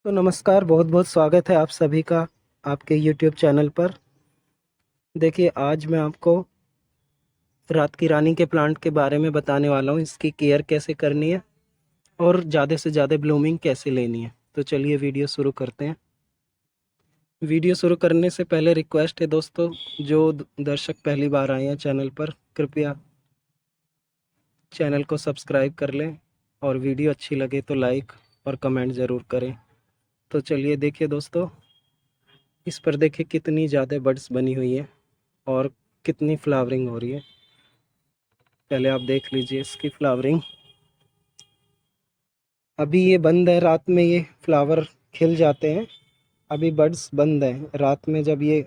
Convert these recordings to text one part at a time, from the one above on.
तो नमस्कार, बहुत बहुत स्वागत है आप सभी का आपके YouTube चैनल पर। देखिए, आज मैं आपको रात की रानी के प्लांट के बारे में बताने वाला हूँ, इसकी केयर कैसे करनी है और ज़्यादा से ज़्यादा ब्लूमिंग कैसे लेनी है। तो चलिए वीडियो शुरू करते हैं। वीडियो शुरू करने से पहले रिक्वेस्ट है दोस्तों, जो दर्शक पहली बार आए हैं चैनल पर, कृपया चैनल को सब्सक्राइब कर लें और वीडियो अच्छी लगे तो लाइक और कमेंट ज़रूर करें। तो चलिए देखिए दोस्तों, इस पर देखिए कितनी ज़्यादा बड्स बनी हुई है और कितनी फ्लावरिंग हो रही है। पहले आप देख लीजिए इसकी फ्लावरिंग। अभी ये बंद है, रात में ये फ्लावर खिल जाते हैं। अभी बड्स बंद हैं। रात में जब ये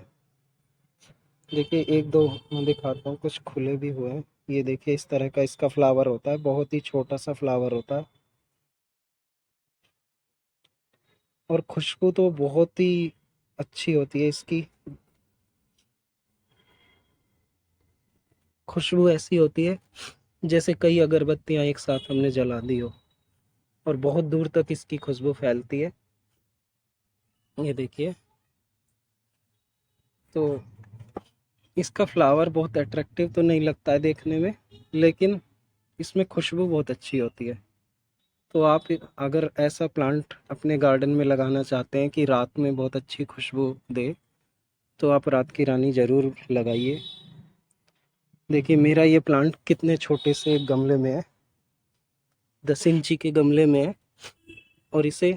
देखिए, एक दो मैं दिखाता हूँ, कुछ खुले भी हुए हैं। ये देखिए, इस तरह का इसका फ्लावर होता है, बहुत ही छोटा सा फ्लावर होता है और खुशबू तो बहुत ही अच्छी होती है इसकी। खुशबू ऐसी होती है जैसे कई अगरबत्तियां एक साथ हमने जला दी हो, और बहुत दूर तक इसकी खुशबू फैलती है। ये देखिए, तो इसका फ्लावर बहुत अट्रैक्टिव तो नहीं लगता है देखने में, लेकिन इसमें खुशबू बहुत अच्छी होती है। तो आप अगर ऐसा प्लांट अपने गार्डन में लगाना चाहते हैं कि रात में बहुत अच्छी खुशबू दे, तो आप रात की रानी ज़रूर लगाइए। देखिए, मेरा ये प्लांट कितने छोटे से एक गमले में है, 10 इंची के गमले में है, और इसे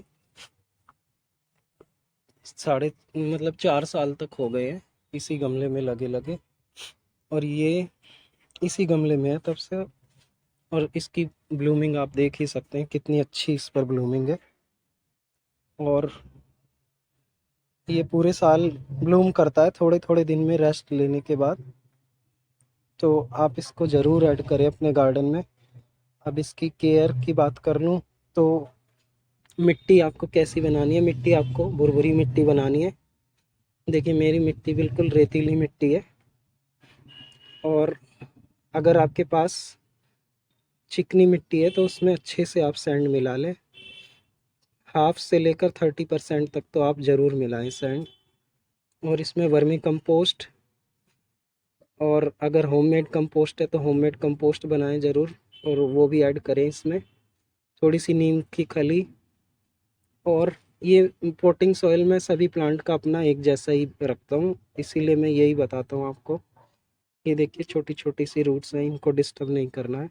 साढ़े मतलब 4 साल तक हो गए हैं इसी गमले में लगे लगे, और ये इसी गमले में है तब से। और इसकी ब्लूमिंग आप देख ही सकते हैं कितनी अच्छी इस पर ब्लूमिंग है, और ये पूरे साल ब्लूम करता है थोड़े थोड़े दिन में रेस्ट लेने के बाद। तो आप इसको ज़रूर ऐड करें अपने गार्डन में। अब इसकी केयर की बात कर लूँ तो मिट्टी आपको कैसी बनानी है। मिट्टी आपको भुरभुरी मिट्टी बनानी है। देखिए, मेरी मिट्टी बिल्कुल रेतीली मिट्टी है, और अगर आपके पास चिकनी मिट्टी है तो उसमें अच्छे से आप सैंड मिला लें। हाफ से लेकर 30% तक तो आप ज़रूर मिलाएं सैंड। और इसमें वर्मी कंपोस्ट, और अगर होममेड कंपोस्ट है तो होममेड कंपोस्ट बनाएं ज़रूर, और वो भी ऐड करें इसमें। थोड़ी सी नीम की खली, और ये पोटिंग सॉइल में सभी प्लांट का अपना एक जैसा ही रखता हूँ, इसीलिए मैं यही बताता हूँ आपको। ये देखिए, छोटी छोटी सी रूट्स हैं, इनको डिस्टर्ब नहीं करना है,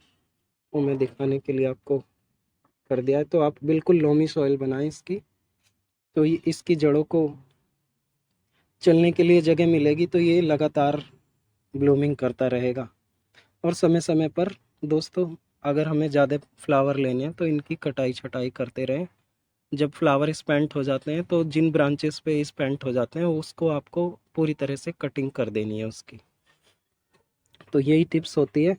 वो मैं दिखाने के लिए आपको कर दिया है। तो आप बिल्कुल लोमी सॉइल बनाएं इसकी, तो ये इसकी जड़ों को चलने के लिए जगह मिलेगी, तो ये लगातार ब्लूमिंग करता रहेगा। और समय समय पर दोस्तों, अगर हमें ज़्यादा फ्लावर लेने हैं तो इनकी कटाई छटाई करते रहें। जब फ्लावर स्पेंट हो जाते हैं तो जिन ब्रांचेस पे स्पेंट हो जाते हैं उसको आपको पूरी तरह से कटिंग कर देनी है उसकी। तो यही टिप्स होती है।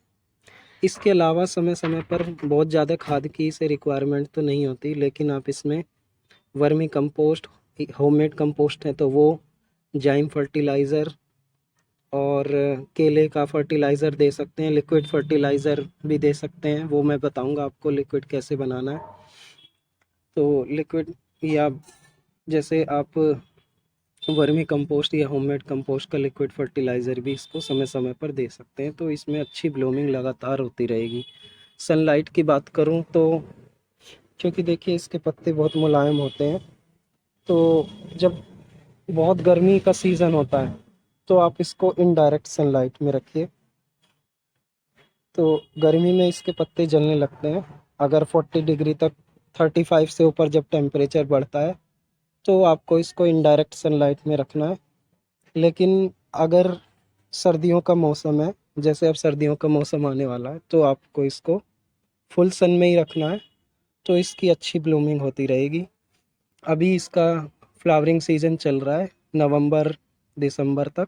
इसके अलावा समय समय पर बहुत ज़्यादा खाद की इसे रिक्वायरमेंट तो नहीं होती, लेकिन आप इसमें वर्मी कंपोस्ट, होममेड कंपोस्ट है तो वो, जाइम फर्टिलाइज़र, और केले का फर्टिलाइज़र दे सकते हैं। लिक्विड फर्टिलाइज़र भी दे सकते हैं, वो मैं बताऊंगा आपको लिक्विड कैसे बनाना है। तो लिक्विड, या जैसे आप वर्मी कंपोस्ट या होममेड कंपोस्ट का लिक्विड फर्टिलाइज़र भी इसको समय समय पर दे सकते हैं, तो इसमें अच्छी ब्लूमिंग लगातार होती रहेगी। सनलाइट की बात करूं तो, क्योंकि देखिए इसके पत्ते बहुत मुलायम होते हैं, तो जब बहुत गर्मी का सीज़न होता है तो आप इसको इनडायरेक्ट सनलाइट में रखिए। तो गर्मी में इसके पत्ते जलने लगते हैं। अगर 40 डिग्री तक, 35 से ऊपर जब टेम्परेचर बढ़ता है तो आपको इसको इनडायरेक्ट सनलाइट में रखना है। लेकिन अगर सर्दियों का मौसम है, जैसे अब सर्दियों का मौसम आने वाला है, तो आपको इसको फुल सन में ही रखना है, तो इसकी अच्छी ब्लूमिंग होती रहेगी। अभी इसका फ्लावरिंग सीज़न चल रहा है, नवंबर दिसंबर तक,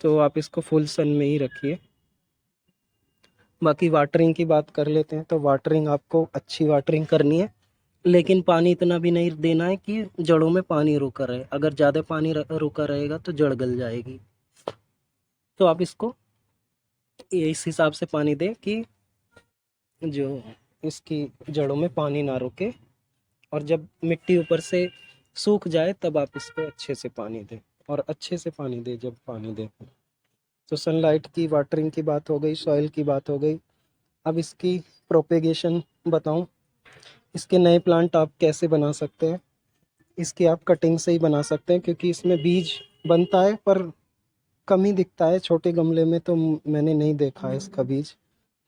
तो आप इसको फुल सन में ही रखिए। बाकी वाटरिंग की बात कर लेते हैं, तो वाटरिंग आपको अच्छी वाटरिंग करनी है, लेकिन पानी इतना भी नहीं देना है कि जड़ों में पानी रुका रहे। अगर ज़्यादा पानी रुका रहेगा तो जड़ गल जाएगी। तो आप इसको इस हिसाब से पानी दें कि जो इसकी जड़ों में पानी ना रुके, और जब मिट्टी ऊपर से सूख जाए तब आप इसको अच्छे से पानी दें, और अच्छे से पानी दें जब पानी दें। तो सनलाइट की, वाटरिंग की बात हो गई, सॉइल की बात हो गई। अब इसकी प्रोपेगेशन बताऊं। इसके नए प्लांट आप कैसे बना सकते हैं? इसकी आप कटिंग से ही बना सकते हैं, क्योंकि इसमें बीज बनता है पर कम ही दिखता है। छोटे गमले में तो मैंने नहीं देखा है इसका बीज,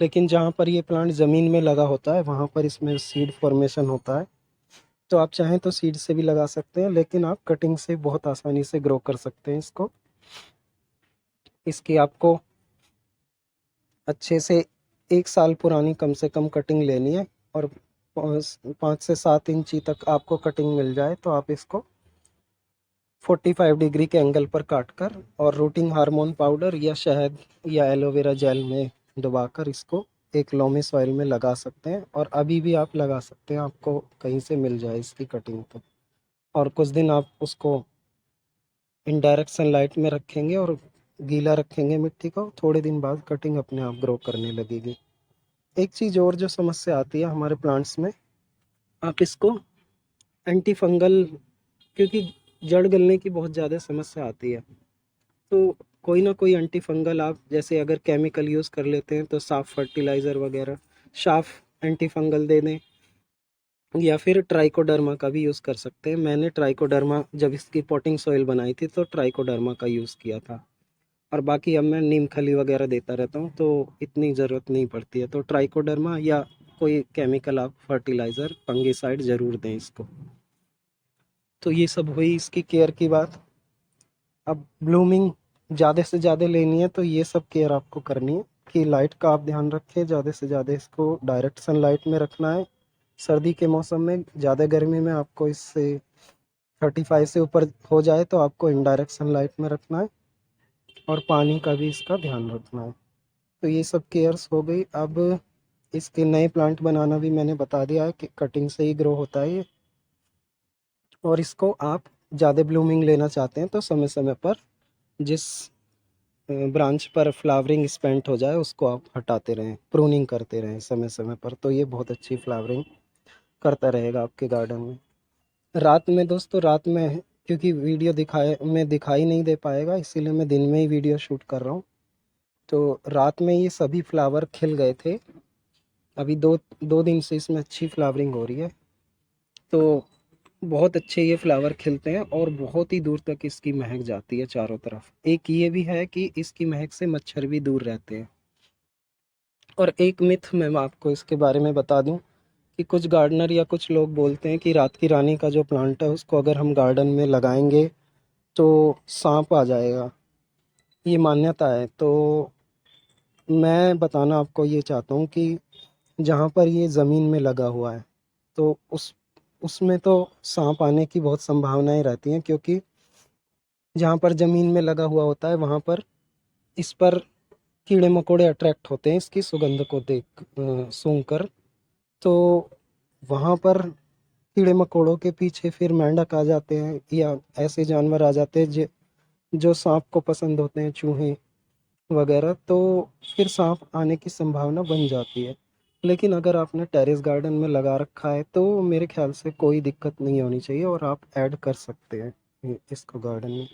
लेकिन जहाँ पर ये प्लांट ज़मीन में लगा होता है वहाँ पर इसमें सीड फॉर्मेशन होता है। तो आप चाहें तो सीड से भी लगा सकते हैं, लेकिन आप कटिंग से बहुत आसानी से ग्रो कर सकते हैं इसको। इसकी आपको अच्छे से 1 साल पुरानी कम से कम कटिंग लेनी है, और 5 से 7 इंची तक आपको कटिंग मिल जाए तो आप इसको 45 डिग्री के एंगल पर काट कर और रूटिंग हार्मोन पाउडर या शहद या एलोवेरा जेल में डुबाकर इसको एक लोमी सॉइल में लगा सकते हैं, और अभी भी आप लगा सकते हैं, आपको कहीं से मिल जाए इसकी कटिंग तो। और कुछ दिन आप उसको इनडायरेक्ट सनलाइट में रखेंगे और गीला रखेंगे मिट्टी को, थोड़े दिन बाद कटिंग अपने आप ग्रो करने लगेगी। एक चीज़ और जो समस्या आती है हमारे प्लांट्स में, आप इसको एंटी फंगल, क्योंकि जड़ गलने की बहुत ज़्यादा समस्या आती है, तो कोई ना कोई एंटी फंगल आप, जैसे अगर केमिकल यूज़ कर लेते हैं तो साफ फर्टिलाइज़र वगैरह, साफ एंटी फंगल दे दें, या फिर ट्राइकोडर्मा का भी यूज़ कर सकते हैं। मैंने ट्राइकोडर्मा, जब इसकी पॉटिंग सॉइल बनाई थी तो ट्राइकोडर्मा का यूज़ किया था, और बाकी अब मैं नीम खली वगैरह देता रहता हूँ, तो इतनी ज़रूरत नहीं पड़ती है। तो ट्राइकोडर्मा या कोई केमिकल आप फर्टिलाइज़र, फंगिसाइड ज़रूर दें इसको। तो ये सब हुई इसकी केयर की बात। अब ब्लूमिंग ज़्यादा से ज़्यादा लेनी है तो ये सब केयर आपको करनी है कि लाइट का आप ध्यान रखें, ज़्यादा से ज़्यादा इसको डायरेक्ट सनलाइट में रखना है। सर्दी के मौसम में, ज़्यादा गर्मी में आपको इससे 35 से ऊपर हो जाए तो आपको इनडायरेक्ट सनलाइट में रखना है, और पानी का भी इसका ध्यान रखना है। तो ये सब केयर्स हो गई। अब इसके नए प्लांट बनाना भी मैंने बता दिया है कि कटिंग से ही ग्रो होता है ये। और इसको आप ज़्यादा ब्लूमिंग लेना चाहते हैं तो समय समय पर जिस ब्रांच पर फ्लावरिंग स्पेंट हो जाए उसको आप हटाते रहें, प्रूनिंग करते रहें समय समय पर, तो ये बहुत अच्छी फ्लावरिंग करता रहेगा आपके गार्डन में। रात में दोस्तों, रात में क्योंकि वीडियो दिखाई नहीं दे पाएगा, इसीलिए मैं दिन में ही वीडियो शूट कर रहा हूँ। तो रात में ये सभी फ्लावर खिल गए थे। अभी दो दो दिन से इसमें अच्छी फ्लावरिंग हो रही है, तो बहुत अच्छे ये फ्लावर खिलते हैं और बहुत ही दूर तक इसकी महक जाती है चारों तरफ। एक ये भी है कि इसकी महक से मच्छर भी दूर रहते हैं। और एक मिथ मैं आपको इसके बारे में बता दूं कि कुछ गार्डनर या कुछ लोग बोलते हैं कि रात की रानी का जो प्लांट है उसको अगर हम गार्डन में लगाएंगे तो सांप आ जाएगा, ये मान्यता है। तो मैं बताना आपको ये चाहता हूँ कि जहाँ पर ये ज़मीन में लगा हुआ है तो उसमें तो सांप आने की बहुत संभावनाएं रहती हैं, क्योंकि जहाँ पर ज़मीन में लगा हुआ होता है वहाँ पर इस पर कीड़े मकोड़े अट्रैक्ट होते हैं इसकी सुगंध को सूंघ कर। तो वहाँ पर कीड़े मकोड़ों के पीछे फिर मेंढक आ जाते हैं या ऐसे जानवर आ जाते हैं जो सांप को पसंद होते हैं, चूहे वगैरह, तो फिर सांप आने की संभावना बन जाती है। लेकिन अगर आपने टेरेस गार्डन में लगा रखा है तो मेरे ख्याल से कोई दिक्कत नहीं होनी चाहिए, और आप ऐड कर सकते हैं इसको गार्डन में।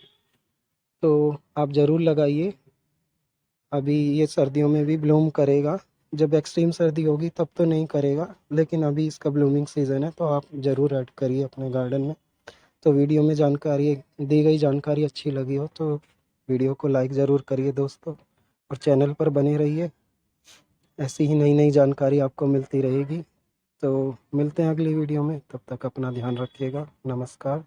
तो आप ज़रूर लगाइए। अभी ये सर्दियों में भी ब्लूम करेगा, जब एक्सट्रीम सर्दी होगी तब तो नहीं करेगा, लेकिन अभी इसका ब्लूमिंग सीज़न है तो आप ज़रूर ऐड करिए अपने गार्डन में। तो वीडियो में जानकारी, दी गई जानकारी अच्छी लगी हो तो वीडियो को लाइक ज़रूर करिए दोस्तों, और चैनल पर बने रहिए, ऐसी ही नई नई जानकारी आपको मिलती रहेगी। तो मिलते हैं अगली वीडियो में, तब तक अपना ध्यान रखिएगा। नमस्कार।